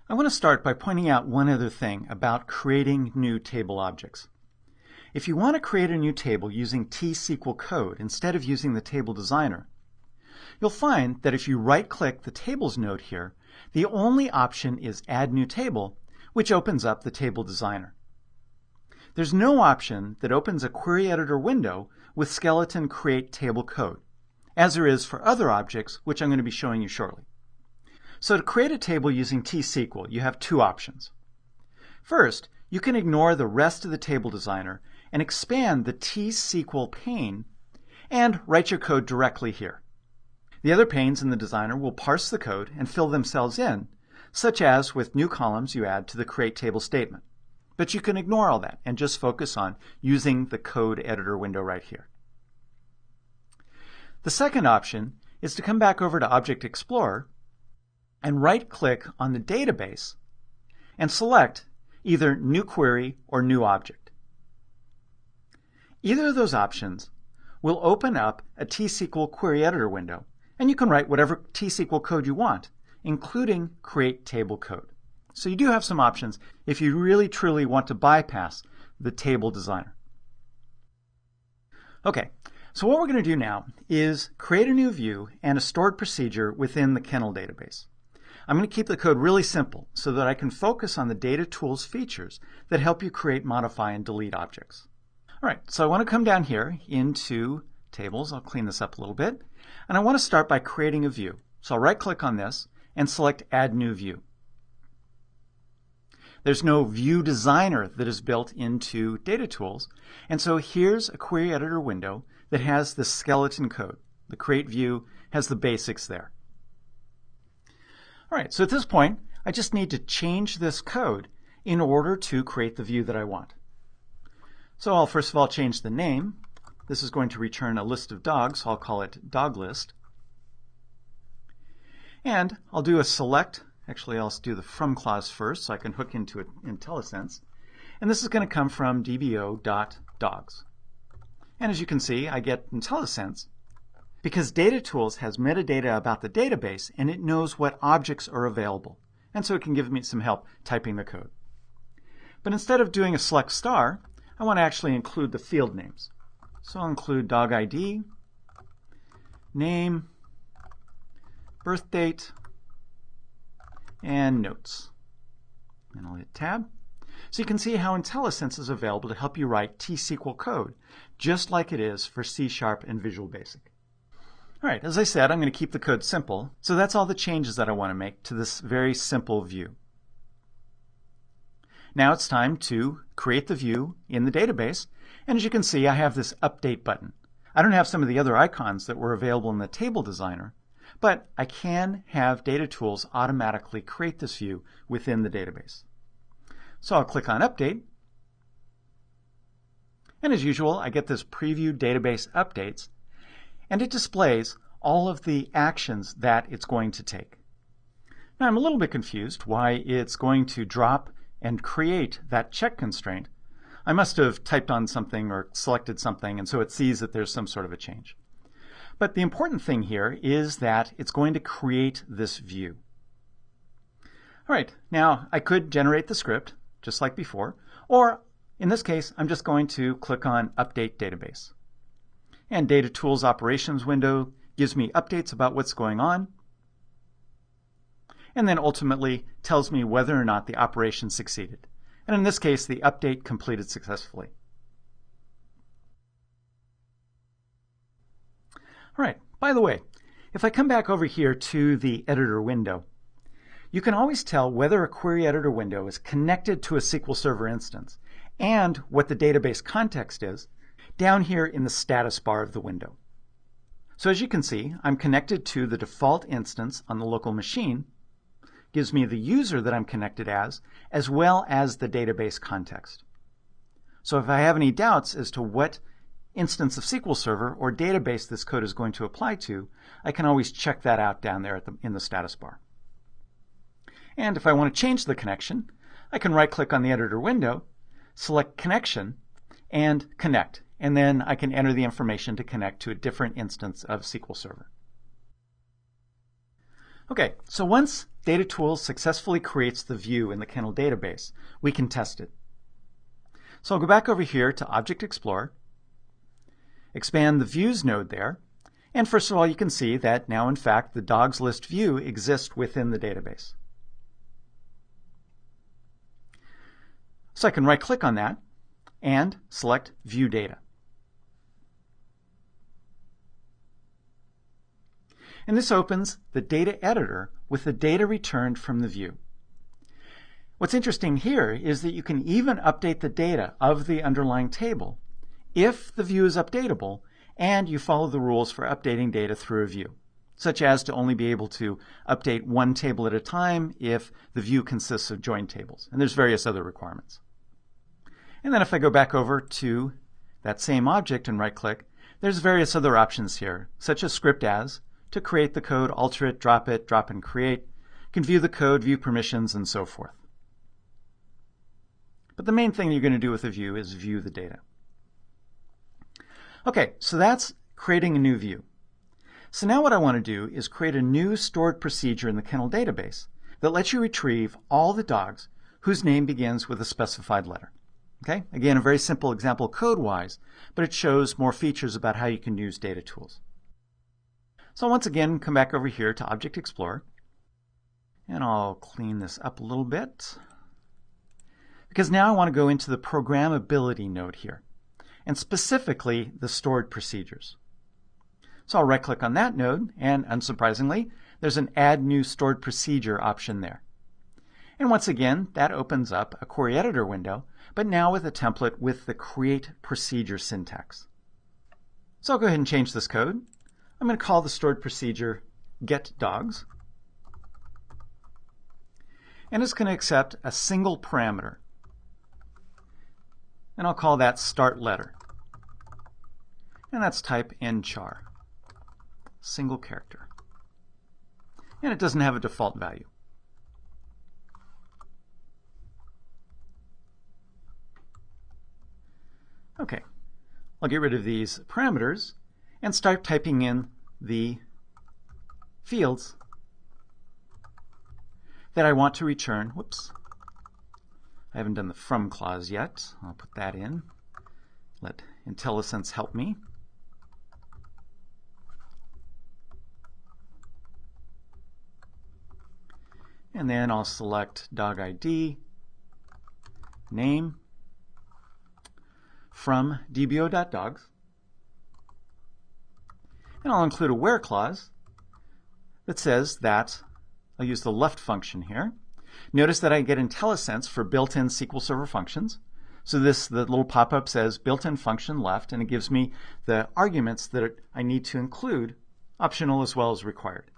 I want to start by pointing out one other thing about creating new table objects. If you want to create a new table using T-SQL code instead of using the table designer, you'll find that if you right-click the Tables node here, the only option is Add New Table, which opens up the table designer. There's no option that opens a query editor window with skeleton create table code, as there is for other objects, which I'm going to be showing you shortly. So to create a table using T-SQL, you have two options. First, you can ignore the rest of the table designer and expand the T-SQL pane and write your code directly here. The other panes in the designer will parse the code and fill themselves in, such as with new columns you add to the create table statement. But you can ignore all that and just focus on using the code editor window right here. The second option is to come back over to Object Explorer and right-click on the database and select either New Query or New Object. Either of those options will open up a T-SQL query editor window, and you can write whatever T-SQL code you want, including create table code. So you do have some options if you really truly want to bypass the table designer. Okay, so what we're going to do now is create a new view and a stored procedure within the kennel database. I'm going to keep the code really simple so that I can focus on the data tools features that help you create, modify, and delete objects. All right, so I want to come down here into Tables. I'll clean this up a little bit. And I want to start by creating a view. So I'll right-click on this and select Add New View. There's no view designer that is built into data tools. And so here's a query editor window that has the skeleton code. The create view has the basics there. All right, so at this point, I just need to change this code in order to create the view that I want. So I'll first of all change the name. This is going to return a list of dogs, so I'll call it dog list. And I'll do a select. Actually, I'll do the from clause first so I can hook into it IntelliSense. And this is going to come from dbo.dogs. And as you can see, I get IntelliSense because Data Tools has metadata about the database and it knows what objects are available. And so it can give me some help typing the code. But instead of doing a select star, I want to actually include the field names. So I'll include dog ID, name, birth date, and notes. And I'll hit Tab. So you can see how IntelliSense is available to help you write T-SQL code, just like it is for C# and Visual Basic. All right, as I said, I'm going to keep the code simple, so that's all the changes that I want to make to this very simple view. Now it's time to create the view in the database, and as you can see, I have this Update button. I don't have some of the other icons that were available in the table designer, but I can have Data Tools automatically create this view within the database. So I'll click on Update, and as usual, I get this Preview Database Updates, and it displays all of the actions that it's going to take. Now I'm a little bit confused why it's going to drop and create that check constraint. I must have typed on something or selected something, and so it sees that there's some sort of a change. But the important thing here is that it's going to create this view. All right, now I could generate the script, just like before, or in this case, I'm just going to click on Update Database. And Data Tools Operations window gives me updates about what's going on, and then ultimately tells me whether or not the operation succeeded. And in this case, the update completed successfully. All right, by the way, if I come back over here to the editor window, you can always tell whether a query editor window is connected to a SQL Server instance and what the database context is down here in the status bar of the window. So as you can see, I'm connected to the default instance on the local machine, gives me the user that I'm connected as well as the database context. So if I have any doubts as to what instance of SQL Server or database this code is going to apply to, I can always check that out down there in the status bar. And if I want to change the connection, I can right-click on the editor window, select Connection, and Connect. And then I can enter the information to connect to a different instance of SQL Server. Okay, so once Data Tools successfully creates the view in the kennel database, we can test it. So I'll go back over here to Object Explorer, expand the Views node there, and first of all you can see that now in fact the dogs list view exists within the database. So I can right click on that and select View Data. And this opens the data editor with the data returned from the view. What's interesting here is that you can even update the data of the underlying table if the view is updatable and you follow the rules for updating data through a view, such as to only be able to update one table at a time if the view consists of joined tables. And there's various other requirements. And then if I go back over to that same object and right-click, there's various other options here, such as Script As, to create the code, alter it, drop and create. You can view the code, view permissions, and so forth. But the main thing you're going to do with a view is view the data. Okay, so that's creating a new view. So now what I want to do is create a new stored procedure in the kennel database that lets you retrieve all the dogs whose name begins with a specified letter. Okay, again, a very simple example code-wise, but it shows more features about how you can use Data Tools. So once again, come back over here to Object Explorer, and I'll clean this up a little bit, because now I want to go into the Programmability node here, and specifically the stored procedures. So I'll right-click on that node, and unsurprisingly, there's an Add New Stored Procedure option there. And once again, that opens up a query editor window, but now with a template with the Create Procedure syntax. So I'll go ahead and change this code. I'm going to call the stored procedure getDogs, and it's going to accept a single parameter, and I'll call that start letter, and that's type nchar, single character, and it doesn't have a default value. Okay, I'll get rid of these parameters and start typing in the fields that I want to return. Whoops, I haven't done the from clause yet. I'll put that in. Let IntelliSense help me. And then I'll select dog ID, name, from dbo.dogs. And I'll include a where clause that says that I'll use the left function here. Notice that I get IntelliSense for built-in SQL Server functions. So the little pop-up says built-in function left, and it gives me the arguments that I need to include, optional as well as required.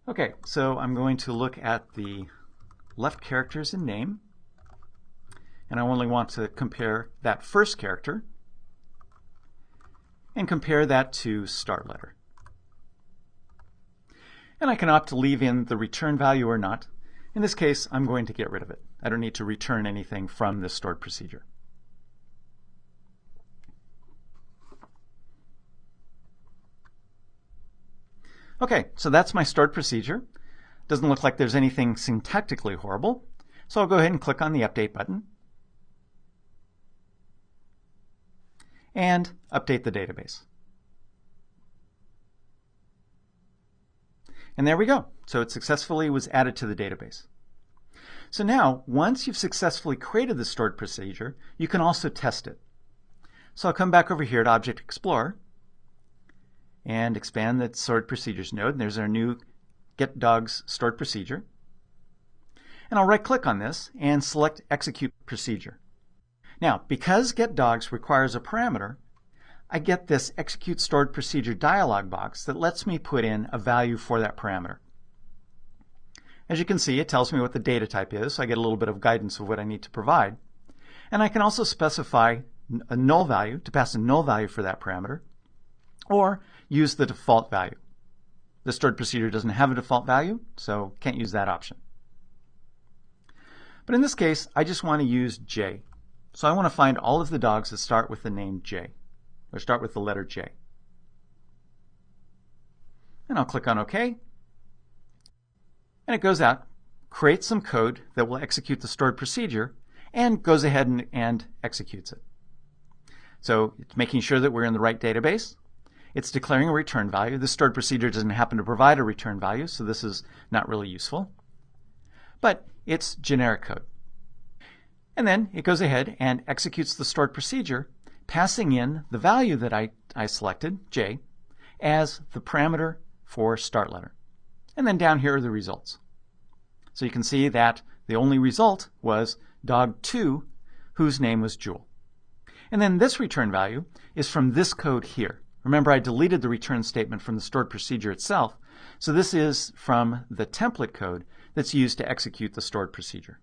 Okay, so I'm going to look at the left characters in name, and I only want to compare that first character and compare that to start letter. And I can opt to leave in the return value or not. In this case, I'm going to get rid of it. I don't need to return anything from this stored procedure. Okay, so that's my stored procedure. Doesn't look like there's anything syntactically horrible. So I'll go ahead and click on the Update button and update the database. And there we go. So it successfully was added to the database. So now, once you've successfully created the stored procedure, you can also test it. So I'll come back over here to Object Explorer and expand the stored procedures node. And there's our new getDogs stored procedure. And I'll right-click on this and select Execute Procedure. Now, because getDogs requires a parameter, I get this Execute Stored Procedure dialog box that lets me put in a value for that parameter. As you can see, it tells me what the data type is, so I get a little bit of guidance of what I need to provide. And I can also specify a null value, to pass a null value for that parameter, or use the default value. The stored procedure doesn't have a default value, so can't use that option. But in this case, I just want to use J. So I want to find all of the dogs that start with the name J, or start with the letter J. And I'll click on OK. And it goes out, creates some code that will execute the stored procedure, and goes ahead and executes it. So it's making sure that we're in the right database. It's declaring a return value. The stored procedure doesn't happen to provide a return value, so this is not really useful. But it's generic code. And then it goes ahead and executes the stored procedure, passing in the value that I selected, J, as the parameter for start letter. And then down here are the results. So you can see that the only result was dog2, whose name was Jewel. And then this return value is from this code here. Remember, I deleted the return statement from the stored procedure itself, so this is from the template code that's used to execute the stored procedure.